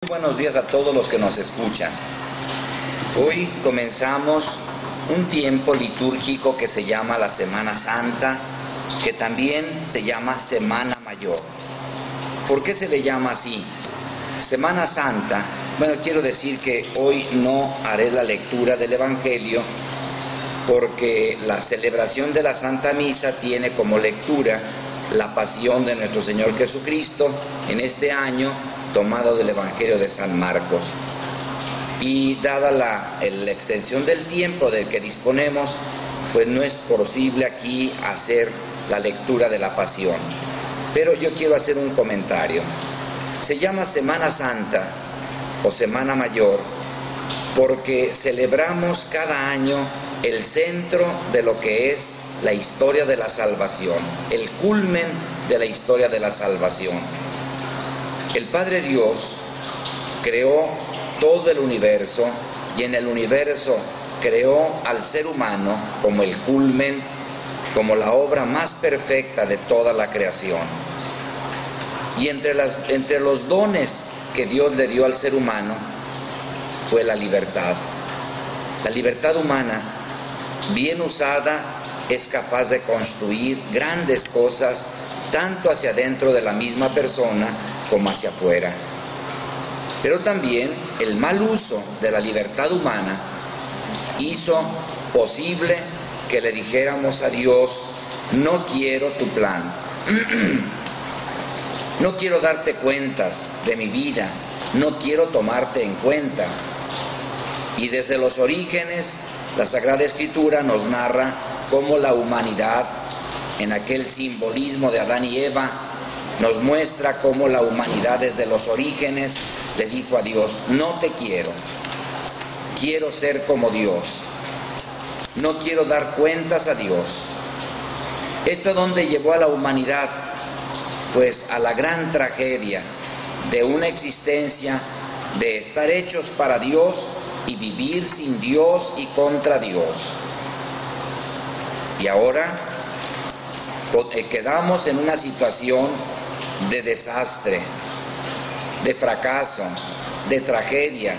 Buenos días a todos los que nos escuchan. Hoy comenzamos un tiempo litúrgico que se llama la Semana Santa, que también se llama Semana Mayor. ¿Por qué se le llama así? Semana Santa, bueno, quiero decir que hoy no haré la lectura del Evangelio porque la celebración de la Santa Misa tiene como lectura la pasión de nuestro Señor Jesucristo en este año, tomado del Evangelio de San Marcos. Y dada la extensión del tiempo del que disponemos, pues no es posible aquí hacer la lectura de la pasión. Pero yo quiero hacer un comentario. Se llama Semana Santa o Semana Mayor porque celebramos cada año el centro de lo que es la historia de la salvación, el culmen de la historia de la salvación. El Padre Dios creó todo el universo y en el universo creó al ser humano como el culmen, como la obra más perfecta de toda la creación. Y entre los dones que Dios le dio al ser humano fue la libertad. La libertad humana, bien usada, es capaz de construir grandes cosas, tanto hacia adentro de la misma persona como hacia afuera. Pero también el mal uso de la libertad humana hizo posible que le dijéramos a Dios: no quiero tu plan, no quiero darte cuentas de mi vida, no quiero tomarte en cuenta. Y desde los orígenes, la Sagrada Escritura nos narra cómo la humanidad, en aquel simbolismo de Adán y Eva, nos muestra cómo la humanidad desde los orígenes le dijo a Dios: no te quiero, quiero ser como Dios, no quiero dar cuentas a Dios. ¿Esto a dónde llevó a la humanidad? Pues a la gran tragedia de una existencia de estar hechos para Dios y vivir sin Dios y contra Dios. Y ahora quedamos en una situación de desastre, de fracaso, de tragedia.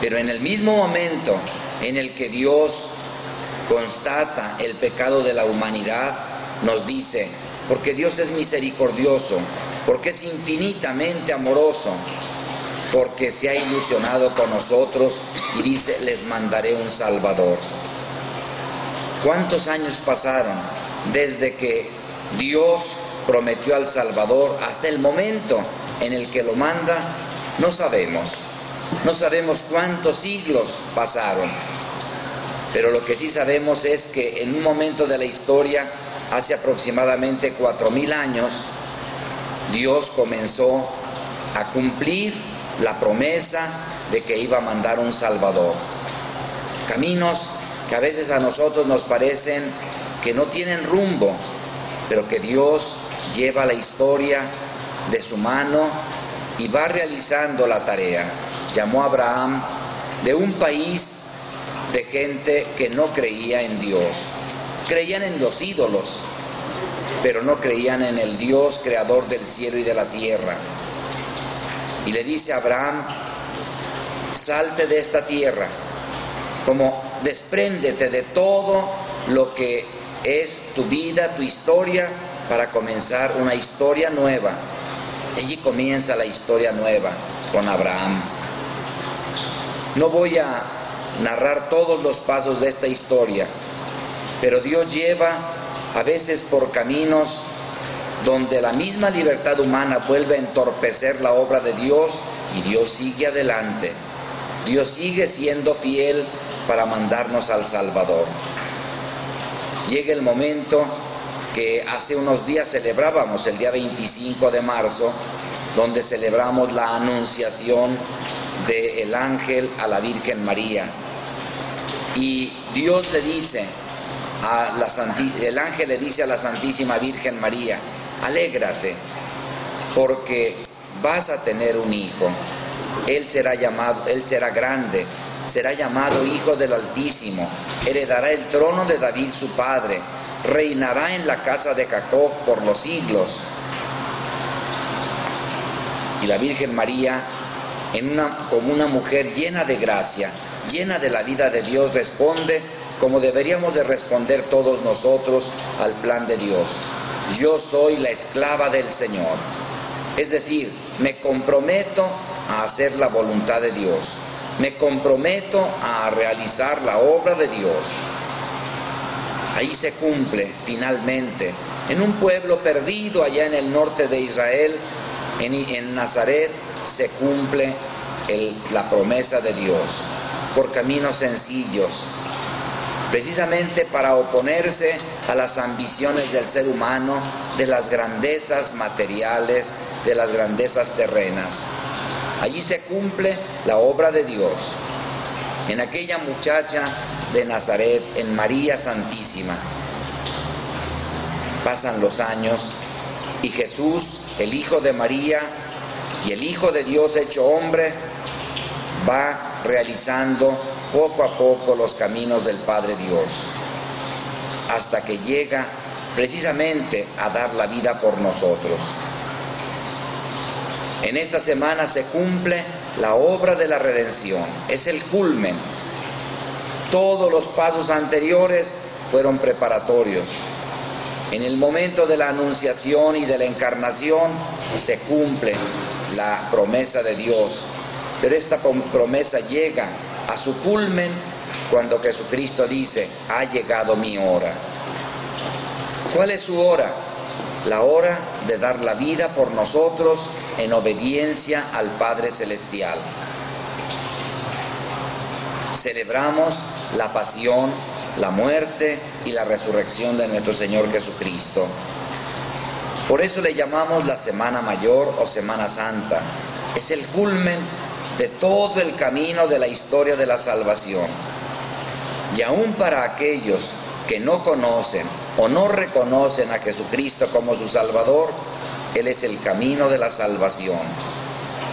Pero en el mismo momento en el que Dios constata el pecado de la humanidad, nos dice, porque Dios es misericordioso, porque es infinitamente amoroso, porque se ha ilusionado con nosotros y dice: les mandaré un Salvador. ¿Cuántos años pasaron desde que Dios prometió al Salvador hasta el momento en el que lo manda? No sabemos. No sabemos cuántos siglos pasaron. Pero lo que sí sabemos es que en un momento de la historia, hace aproximadamente 4000 años, Dios comenzó a cumplir la promesa de que iba a mandar un Salvador. Caminos que a veces a nosotros nos parecen que no tienen rumbo, pero que Dios lleva la historia de su mano y va realizando la tarea. Llamó a Abraham de un país de gente que no creía en Dios. Creían en los ídolos, pero no creían en el Dios creador del cielo y de la tierra. Y le dice a Abraham: salte de esta tierra, como despréndete de todo lo que es tu vida, tu historia, para comenzar una historia nueva. Allí comienza la historia nueva con Abraham. No voy a narrar todos los pasos de esta historia, pero Dios lleva a veces por caminos donde la misma libertad humana vuelve a entorpecer la obra de Dios, y Dios sigue adelante. Dios sigue siendo fiel para mandarnos al Salvador. Llega el momento que hace unos días celebrábamos, el día 25 de marzo, donde celebramos la anunciación del ángel a la Virgen María. Y Dios le dice, el ángel le dice a la Santísima Virgen María: alégrate, porque vas a tener un hijo. Él será grande, será llamado Hijo del Altísimo, heredará el trono de David su padre, reinará en la casa de Jacob por los siglos. Y la Virgen María, como una mujer llena de gracia, llena de la vida de Dios, responde como deberíamos de responder todos nosotros al plan de Dios. Yo soy la esclava del Señor. Es decir, me comprometo a hacer la voluntad de Dios. Me comprometo a realizar la obra de Dios. Ahí se cumple finalmente, en un pueblo perdido allá en el norte de Israel, en Nazaret, se cumple la promesa de Dios, por caminos sencillos, precisamente para oponerse a las ambiciones del ser humano, de las grandezas materiales, de las grandezas terrenas. Allí se cumple la obra de Dios, en aquella muchacha de Nazaret, en María Santísima. Pasan los años y Jesús, el Hijo de María y el Hijo de Dios hecho hombre, va realizando poco a poco los caminos del Padre Dios, hasta que llega precisamente a dar la vida por nosotros. En esta semana se cumple la obra de la redención, es el culmen. Todos los pasos anteriores fueron preparatorios. En el momento de la anunciación y de la encarnación se cumple la promesa de Dios, pero esta promesa llega a su culmen cuando Jesucristo dice: ha llegado mi hora. ¿Cuál es su hora? La hora de dar la vida por nosotros en obediencia al Padre Celestial. Celebramos la pasión, la muerte y la resurrección de nuestro Señor Jesucristo. Por eso le llamamos la Semana Mayor o Semana Santa. Es el culmen de todo el camino de la historia de la salvación. Y aún para aquellos que no conocen o no reconocen a Jesucristo como su Salvador, Él es el camino de la salvación.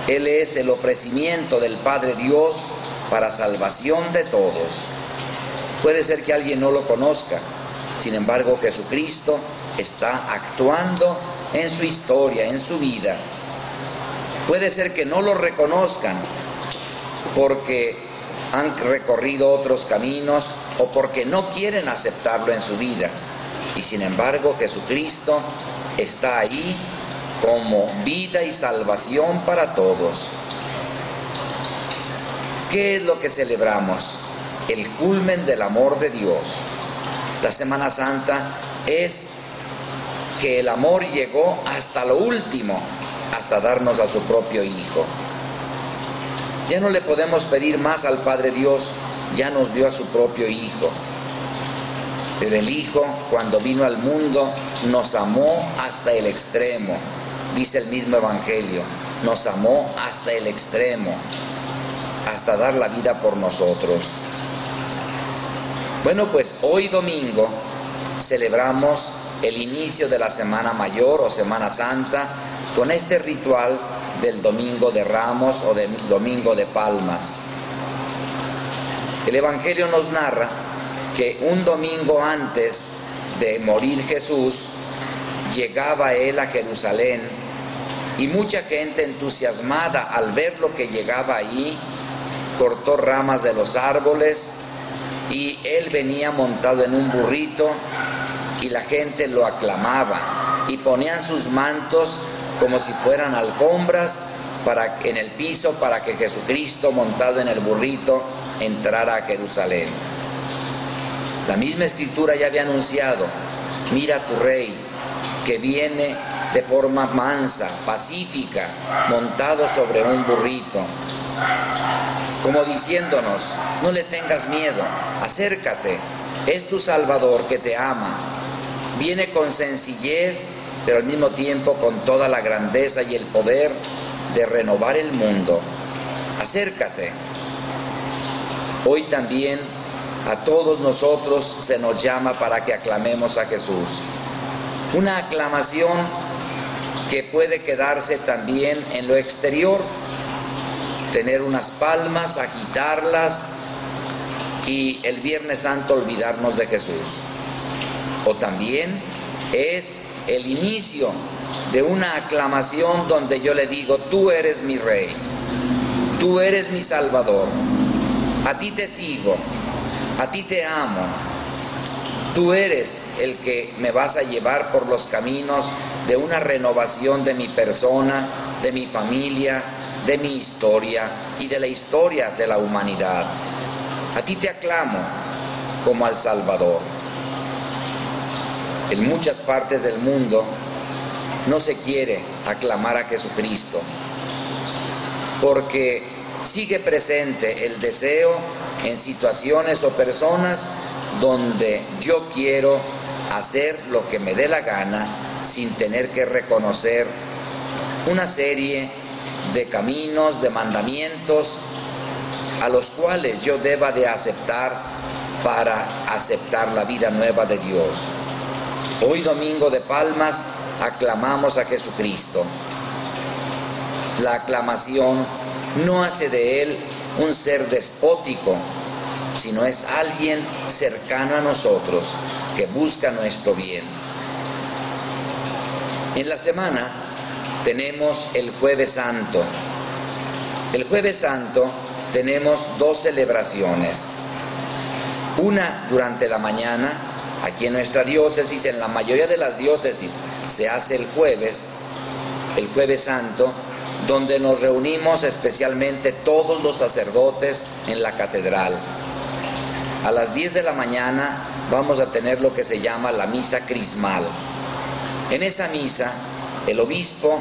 Él es el ofrecimiento del Padre Dios para salvación de todos. Puede ser que alguien no lo conozca, sin embargo Jesucristo está actuando en su historia, en su vida. Puede ser que no lo reconozcan porque han recorrido otros caminos o porque no quieren aceptarlo en su vida. Y sin embargo Jesucristo está ahí como vida y salvación para todos. ¿Qué es lo que celebramos? El culmen del amor de Dios. La Semana Santa es que el amor llegó hasta lo último, hasta darnos a su propio Hijo. Ya no le podemos pedir más al Padre Dios, ya nos dio a su propio Hijo. Pero el Hijo, cuando vino al mundo, nos amó hasta el extremo. Dice el mismo Evangelio, nos amó hasta el extremo, hasta dar la vida por nosotros. Bueno, pues hoy domingo celebramos el inicio de la Semana Mayor o Semana Santa con este ritual del Domingo de Ramos o del Domingo de Palmas. El Evangelio nos narra que un domingo antes de morir Jesús, llegaba Él a Jerusalén y mucha gente entusiasmada al ver lo que llegaba ahí, cortó ramas de los árboles y Él venía montado en un burrito y la gente lo aclamaba y ponían sus mantos como si fueran alfombras en el piso para que Jesucristo montado en el burrito entrara a Jerusalén. La misma Escritura ya había anunciado: mira tu rey que viene de forma mansa, pacífica, montado sobre un burrito. Como diciéndonos: no le tengas miedo, acércate, es tu Salvador que te ama. Viene con sencillez, pero al mismo tiempo con toda la grandeza y el poder de renovar el mundo. Acércate. Hoy también a todos nosotros se nos llama para que aclamemos a Jesús. Una aclamación que puede quedarse también en lo exterior, tener unas palmas, agitarlas y el Viernes Santo olvidarnos de Jesús. O también es el inicio de una aclamación donde yo le digo: tú eres mi Rey, tú eres mi Salvador, a ti te sigo, a ti te amo, tú eres el que me vas a llevar por los caminos de una renovación de mi persona, de mi familia, de mi historia y de la historia de la humanidad. A ti te aclamo como al Salvador. En muchas partes del mundo no se quiere aclamar a Jesucristo, porque sigue presente el deseo en situaciones o personas donde yo quiero hacer lo que me dé la gana sin tener que reconocer una serie de caminos, de mandamientos a los cuales yo deba de aceptar para aceptar la vida nueva de Dios. Hoy, Domingo de Palmas, aclamamos a Jesucristo. La aclamación no hace de Él un ser despótico, sino es alguien cercano a nosotros, que busca nuestro bien. En la semana tenemos el Jueves Santo. El Jueves Santo tenemos dos celebraciones. Una durante la mañana, aquí en nuestra diócesis, en la mayoría de las diócesis se hace el Jueves Santo, donde nos reunimos especialmente todos los sacerdotes en la catedral. A las 10 de la mañana vamos a tener lo que se llama la misa crismal. En esa misa, el obispo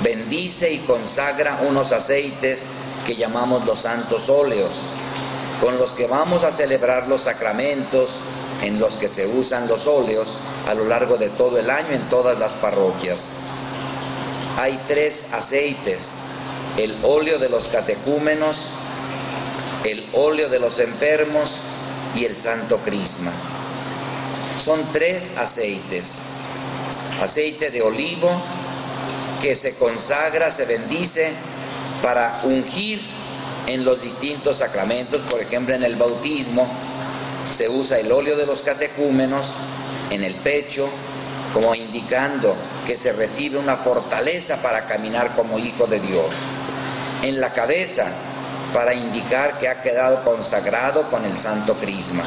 bendice y consagra unos aceites que llamamos los santos óleos, con los que vamos a celebrar los sacramentos en los que se usan los óleos a lo largo de todo el año en todas las parroquias. Hay 3 aceites: el óleo de los catecúmenos, el óleo de los enfermos y el santo crisma. Son 3 aceites. Aceite de olivo, que se consagra, se bendice para ungir en los distintos sacramentos. Por ejemplo, en el bautismo se usa el óleo de los catecúmenos en el pecho, como indicando que se recibe una fortaleza para caminar como hijo de Dios. En la cabeza, para indicar que ha quedado consagrado con el santo crisma.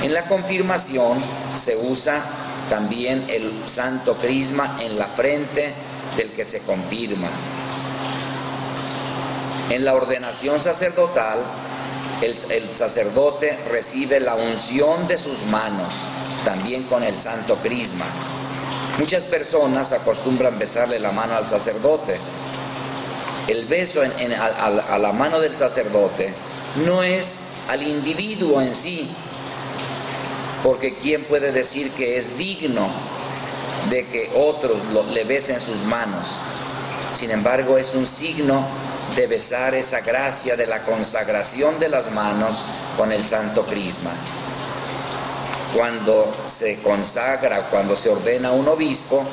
En la confirmación se usa también el santo crisma en la frente del que se confirma. En la ordenación sacerdotal, el sacerdote recibe la unción de sus manos, también con el santo crisma. Muchas personas acostumbran besarle la mano al sacerdote. El beso a la mano del sacerdote no es al individuo en sí, porque ¿quién puede decir que es digno de que otros le besen sus manos? Sin embargo, es un signo de besar esa gracia de la consagración de las manos con el santo crisma. Cuando se consagra, cuando se ordena un obispo,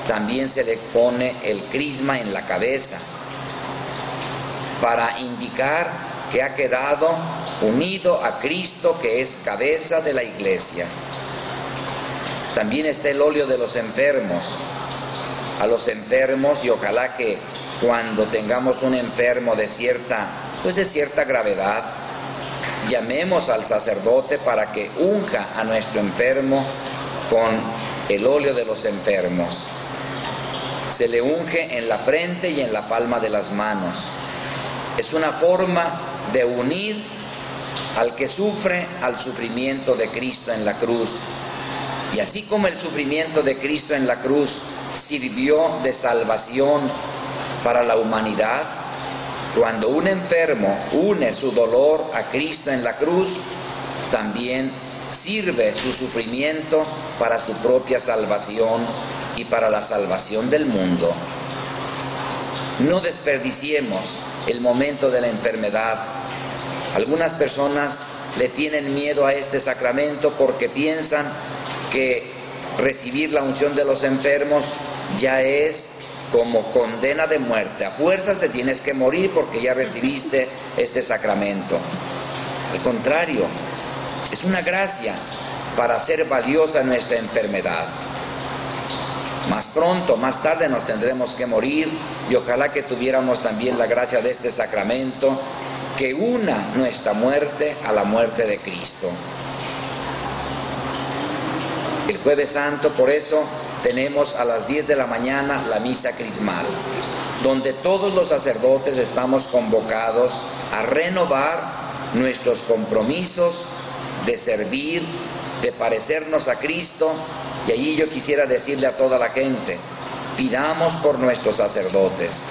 también se le pone el crisma en la cabeza, para indicar que ha quedado unido a Cristo, que es cabeza de la Iglesia. También está el óleo de los enfermos. A los enfermos, y ojalá que cuando tengamos un enfermo de cierta gravedad, llamemos al sacerdote para que unja a nuestro enfermo con el óleo de los enfermos. Se le unge en la frente y en la palma de las manos. Es una forma de unir al que sufre al sufrimiento de Cristo en la cruz. Y así como el sufrimiento de Cristo en la cruz sirvió de salvación para la humanidad, cuando un enfermo une su dolor a Cristo en la cruz, también sirve su sufrimiento para su propia salvación y para la salvación del mundo. No desperdiciemos el momento de la enfermedad. Algunas personas le tienen miedo a este sacramento porque piensan que recibir la unción de los enfermos ya es como condena de muerte. A fuerzas te tienes que morir porque ya recibiste este sacramento. Al contrario, es una gracia para hacer valiosa nuestra enfermedad. Más pronto, más tarde nos tendremos que morir, y ojalá que tuviéramos también la gracia de este sacramento que una nuestra muerte a la muerte de Cristo. El Jueves Santo, por eso, tenemos a las 10 de la mañana la misa crismal, donde todos los sacerdotes estamos convocados a renovar nuestros compromisos de servir, de parecernos a Cristo. Y allí yo quisiera decirle a toda la gente, pidamos por nuestros sacerdotes,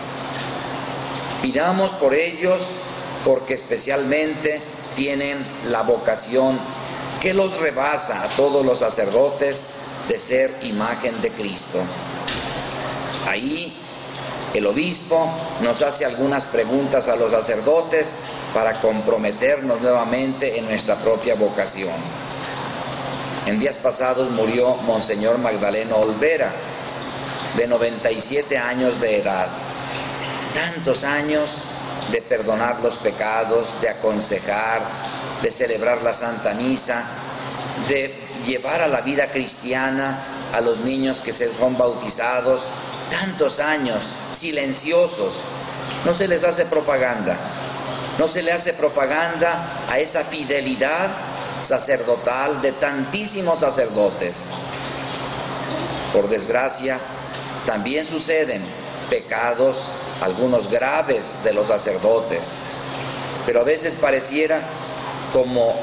pidamos por ellos, porque especialmente tienen la vocación que los rebasa a todos los sacerdotes de ser imagen de Cristo. Ahí el obispo nos hace algunas preguntas a los sacerdotes para comprometernos nuevamente en nuestra propia vocación. En días pasados murió Monseñor Magdaleno Olvera, de 97 años de edad. Tantos años de perdonar los pecados, de aconsejar, de celebrar la Santa Misa, de llevar a la vida cristiana a los niños que se son bautizados. Tantos años silenciosos. No se les hace propaganda. No se le hace propaganda a esa fidelidad sacerdotal de tantísimos sacerdotes. Por desgracia, también suceden pecados, algunos graves, de los sacerdotes, pero a veces pareciera como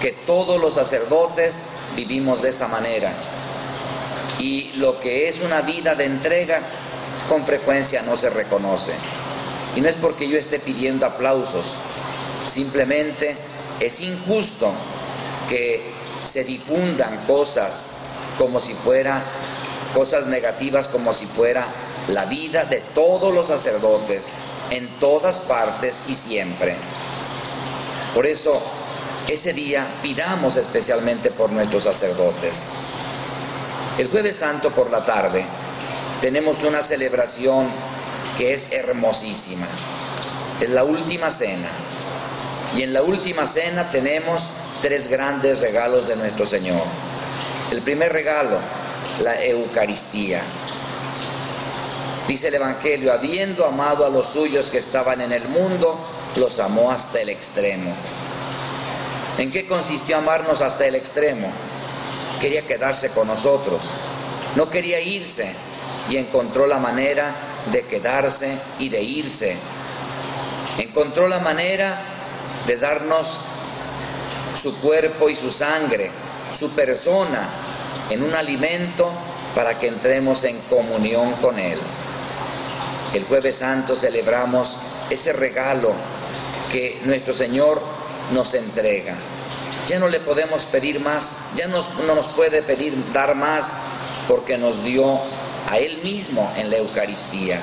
que todos los sacerdotes vivimos de esa manera, y lo que es una vida de entrega con frecuencia no se reconoce. Y no es porque yo esté pidiendo aplausos, simplemente es injusto que se difundan cosas como si fuera cosas negativas, como si fuera la vida de todos los sacerdotes en todas partes y siempre. Por eso ese día pidamos especialmente por nuestros sacerdotes. El Jueves Santo por la tarde tenemos una celebración que es hermosísima. Es la última cena, y en la última cena tenemos 3 grandes regalos de nuestro Señor. El primer regalo, la Eucaristía. Dice el Evangelio, habiendo amado a los suyos que estaban en el mundo, los amó hasta el extremo. ¿En qué consistió amarnos hasta el extremo? Quería quedarse con nosotros, no quería irse, y encontró la manera de quedarse y de irse. Encontró la manera de darnos su cuerpo y su sangre, su persona, en un alimento para que entremos en comunión con Él. El Jueves Santo celebramos ese regalo que nuestro Señor nos entrega. Ya no le podemos pedir más, ya no nos puede pedir dar más, porque nos dio a Él mismo en la Eucaristía.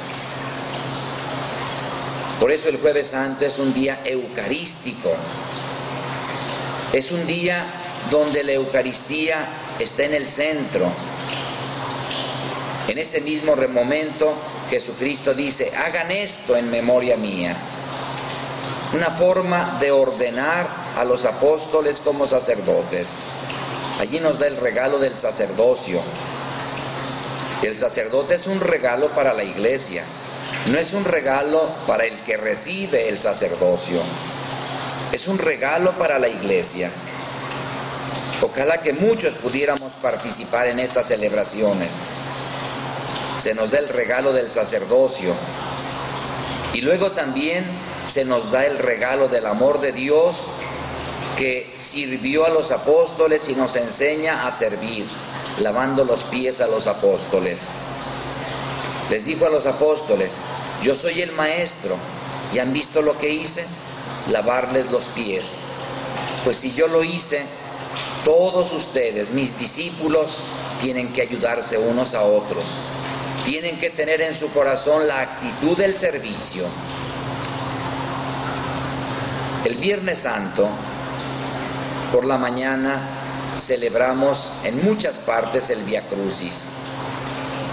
Por eso el Jueves Santo es un día eucarístico. Es un día donde la Eucaristía está en el centro. En ese mismo momento Jesucristo dice, hagan esto en memoria mía. Una forma de ordenar a los apóstoles como sacerdotes. Allí nos da el regalo del sacerdocio. El sacerdote es un regalo para la iglesia, no es un regalo para el que recibe el sacerdocio. Es un regalo para la iglesia. Ojalá que muchos pudiéramos participar en estas celebraciones. Se nos da el regalo del sacerdocio, y luego también se nos da el regalo del amor de Dios, que sirvió a los apóstoles y nos enseña a servir, lavando los pies a los apóstoles. Les dijo a los apóstoles, yo soy el maestro, ¿y han visto lo que hice? Lavarles los pies. Pues si yo lo hice, todos ustedes, mis discípulos, tienen que ayudarse unos a otros. Tienen que tener en su corazón la actitud del servicio. El Viernes Santo, por la mañana, celebramos en muchas partes el Vía Crucis.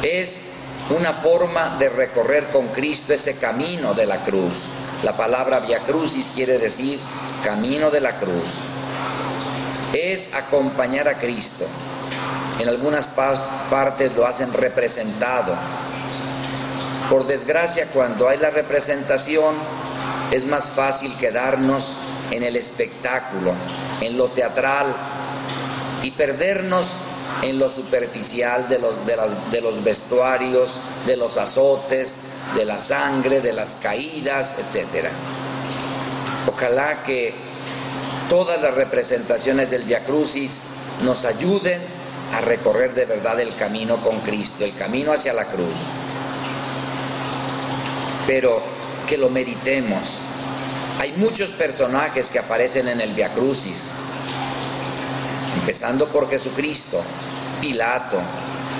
Es una forma de recorrer con Cristo ese camino de la cruz. La palabra Vía Crucis quiere decir camino de la cruz. Es acompañar a Cristo. En algunas partes lo hacen representado. Por desgracia, cuando hay la representación, es más fácil quedarnos en el espectáculo, en lo teatral, y perdernos en lo superficial de los vestuarios, de los azotes, de la sangre, de las caídas, etc. Ojalá que todas las representaciones del Vía Crucis nos ayuden a recorrer de verdad el camino con Cristo, el camino hacia la cruz. Pero que lo meditemos. Hay muchos personajes que aparecen en el Vía Crucis, empezando por Jesucristo, Pilato,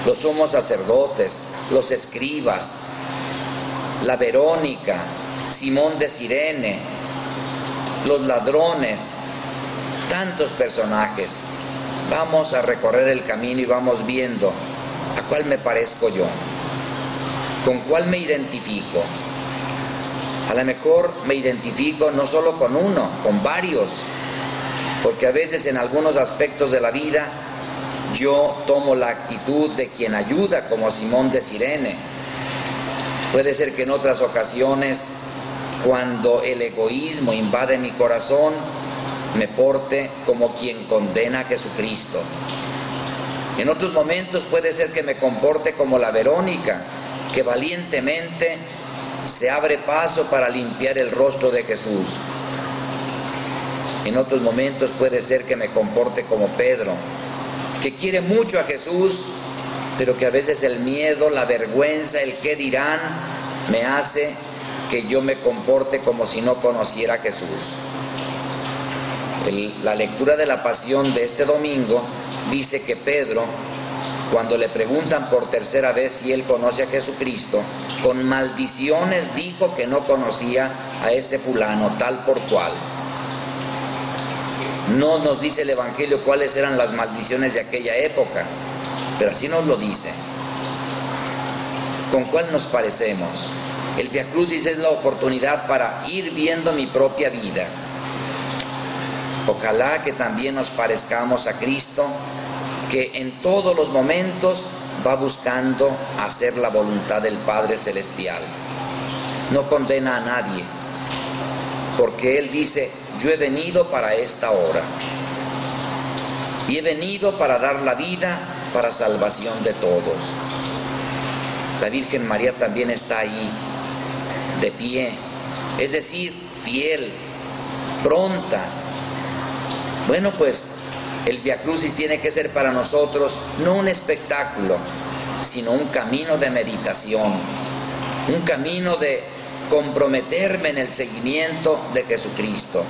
los sumos sacerdotes, los escribas, la Verónica, Simón de Cirene, los ladrones, tantos personajes. Vamos a recorrer el camino y vamos viendo a cuál me parezco yo, con cuál me identifico. A lo mejor me identifico no solo con uno, con varios, porque a veces en algunos aspectos de la vida yo tomo la actitud de quien ayuda, como Simón de Cirene. Puede ser que en otras ocasiones, cuando el egoísmo invade mi corazón, me porte como quien condena a Jesucristo. En otros momentos puede ser que me comporte como la Verónica, que valientemente se abre paso para limpiar el rostro de Jesús. En otros momentos puede ser que me comporte como Pedro, que quiere mucho a Jesús, pero que a veces el miedo, la vergüenza, el qué dirán, me hace que yo me comporte como si no conociera a Jesús. La lectura de la Pasión de este domingo dice que Pedro, cuando le preguntan por tercera vez si él conoce a Jesucristo, con maldiciones dijo que no conocía a ese fulano tal por cual. No nos dice el Evangelio cuáles eran las maldiciones de aquella época, pero así nos lo dice. ¿Con cuál nos parecemos? El Vía Crucis es la oportunidad para ir viendo mi propia vida. Ojalá que también nos parezcamos a Cristo, que en todos los momentos va buscando hacer la voluntad del Padre Celestial. No condena a nadie, porque Él dice: yo he venido para esta hora, y he venido para dar la vida para salvación de todos. La Virgen María también está ahí, de pie, es decir, fiel, pronta. Bueno, pues el Vía Crucis tiene que ser para nosotros no un espectáculo, sino un camino de meditación, un camino de comprometerme en el seguimiento de Jesucristo.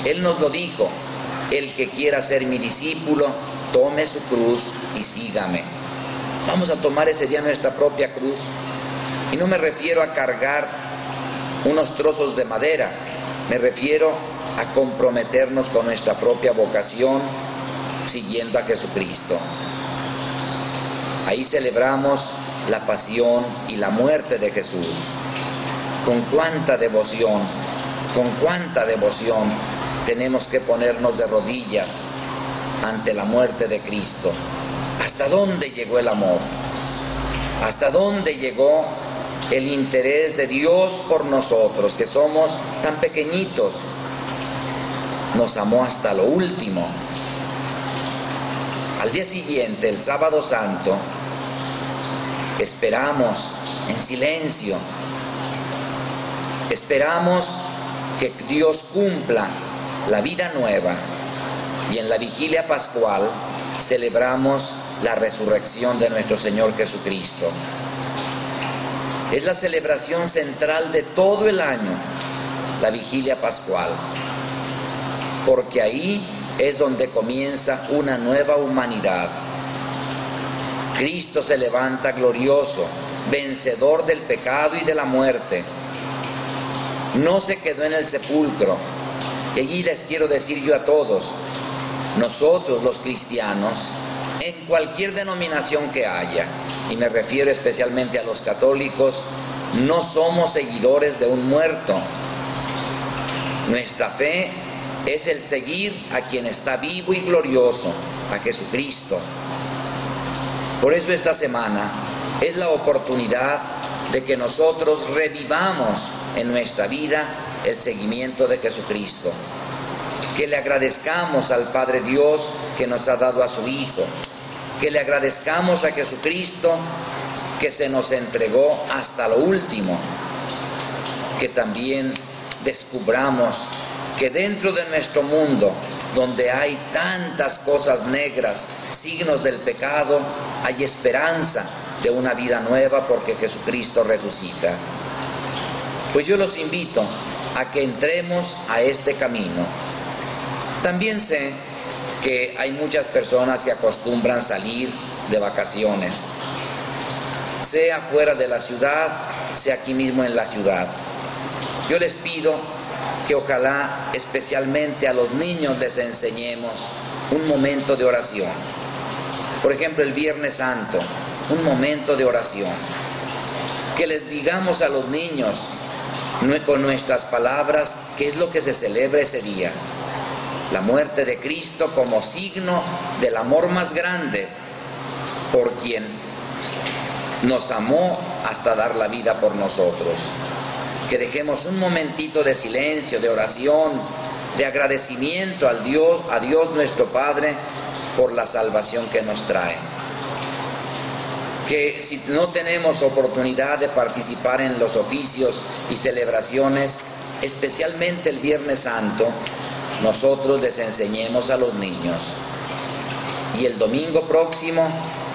Él nos lo dijo: el que quiera ser mi discípulo, tome su cruz y sígame. Vamos a tomar ese día nuestra propia cruz, y no me refiero a cargar unos trozos de madera, me refiero a comprometernos con nuestra propia vocación, siguiendo a Jesucristo. Ahí celebramos la pasión y la muerte de Jesús. Con cuánta devoción tenemos que ponernos de rodillas ante la muerte de Cristo. ¿Hasta dónde llegó el amor? ¿Hasta dónde llegó el interés de Dios por nosotros, que somos tan pequeñitos? Nos amó hasta lo último. Al día siguiente, el Sábado Santo, esperamos en silencio. Esperamos que Dios cumpla la vida nueva, y en la vigilia pascual celebramos la resurrección de nuestro Señor Jesucristo. Es la celebración central de todo el año, la vigilia pascual, porque ahí es donde comienza una nueva humanidad. Cristo se levanta glorioso, vencedor del pecado y de la muerte. No se quedó en el sepulcro. Y allí les quiero decir yo a todos: nosotros los cristianos, en cualquier denominación que haya, y me refiero especialmente a los católicos, no somos seguidores de un muerto. Nuestra fe es el seguir a quien está vivo y glorioso, a Jesucristo. Por eso esta semana es la oportunidad de que nosotros revivamos en nuestra vida el seguimiento de Jesucristo, que le agradezcamos al Padre Dios que nos ha dado a su Hijo, que le agradezcamos a Jesucristo que se nos entregó hasta lo último, que también descubramos que dentro de nuestro mundo, donde hay tantas cosas negras, signos del pecado, hay esperanza de una vida nueva porque Jesucristo resucita. Pues yo los invito a que entremos a este camino. También sé que hay muchas personas que acostumbran salir de vacaciones, sea fuera de la ciudad, sea aquí mismo en la ciudad. Yo les pido que ojalá especialmente a los niños les enseñemos un momento de oración. Por ejemplo, el Viernes Santo, un momento de oración. Que les digamos a los niños con nuestras palabras qué es lo que se celebra ese día. La muerte de Cristo como signo del amor más grande por quien nos amó hasta dar la vida por nosotros. Que dejemos un momentito de silencio, de oración, de agradecimiento a Dios nuestro Padre por la salvación que nos trae. Que si no tenemos oportunidad de participar en los oficios y celebraciones, especialmente el Viernes Santo, nosotros les enseñemos a los niños. Y el domingo próximo,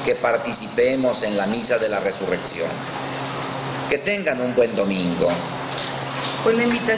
que participemos en la misa de la resurrección. Que tengan un buen domingo. Pues la invitación